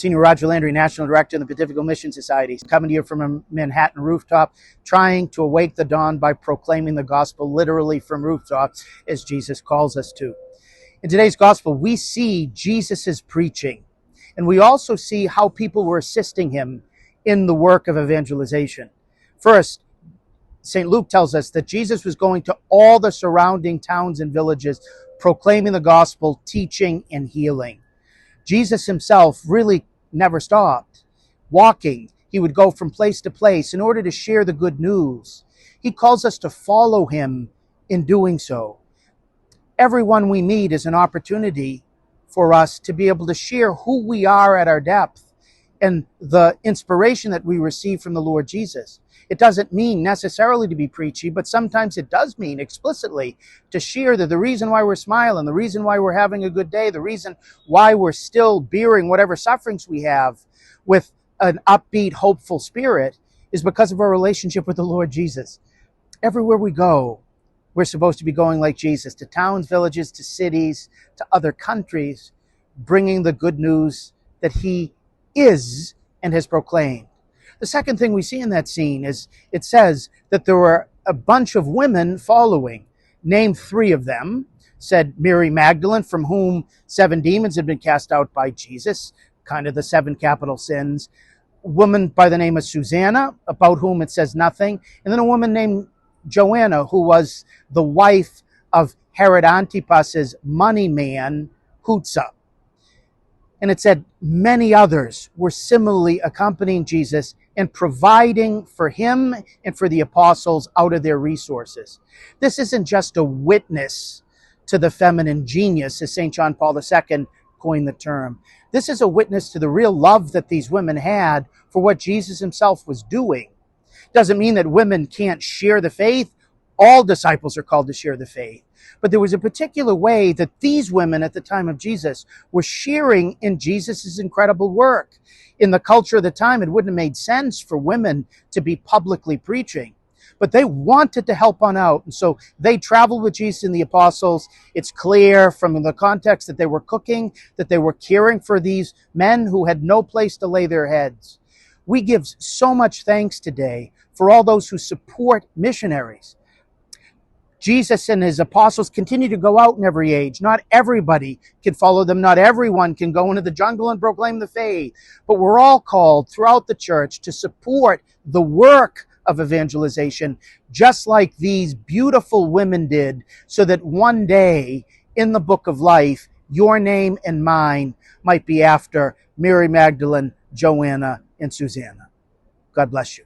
Senior Roger Landry, National Director of the Pontifical Mission Society, coming to you from a Manhattan rooftop, trying to awake the dawn by proclaiming the gospel literally from rooftops, as Jesus calls us to. In today's gospel, we see Jesus' preaching, and we also see how people were assisting him in the work of evangelization. First, St. Luke tells us that Jesus was going to all the surrounding towns and villages, proclaiming the gospel, teaching, and healing. Jesus himself really never stopped. Walking, he would go from place to place in order to share the good news. He calls us to follow him in doing so. Everyone we meet is an opportunity for us to be able to share who we are at our depth and the inspiration that we receive from the Lord Jesus. It doesn't mean necessarily to be preachy, but sometimes it does mean explicitly to share that the reason why we're smiling, the reason why we're having a good day, the reason why we're still bearing whatever sufferings we have with an upbeat, hopeful spirit is because of our relationship with the Lord Jesus. Everywhere we go, we're supposed to be going like Jesus, to towns, villages, to cities, to other countries, bringing the good news that he is and has proclaimed. The second thing we see in that scene is it says that there were a bunch of women following. Named three of them, said Mary Magdalene, from whom 7 demons had been cast out by Jesus, kind of the 7 capital sins. A woman by the name of Susanna, about whom it says nothing. And then a woman named Joanna, who was the wife of Herod Antipas's money man, Hutsa. And it said many others were similarly accompanying Jesus and providing for him and for the apostles out of their resources. This isn't just a witness to the feminine genius, as St. John Paul II coined the term. This is a witness to the real love that these women had for what Jesus himself was doing. Doesn't mean that women can't share the faith. All disciples are called to share the faith. But there was a particular way that these women at the time of Jesus were sharing in Jesus' incredible work. In the culture of the time, it wouldn't have made sense for women to be publicly preaching. But they wanted to help on out. And so they traveled with Jesus and the apostles. It's clear from the context that they were cooking, that they were caring for these men who had no place to lay their heads. We give so much thanks today for all those who support missionaries. Jesus and his apostles continue to go out in every age. Not everybody can follow them. Not everyone can go into the jungle and proclaim the faith. But we're all called throughout the church to support the work of evangelization, just like these beautiful women did, so that one day in the book of life, your name and mine might be after Mary Magdalene, Joanna, and Susanna. God bless you.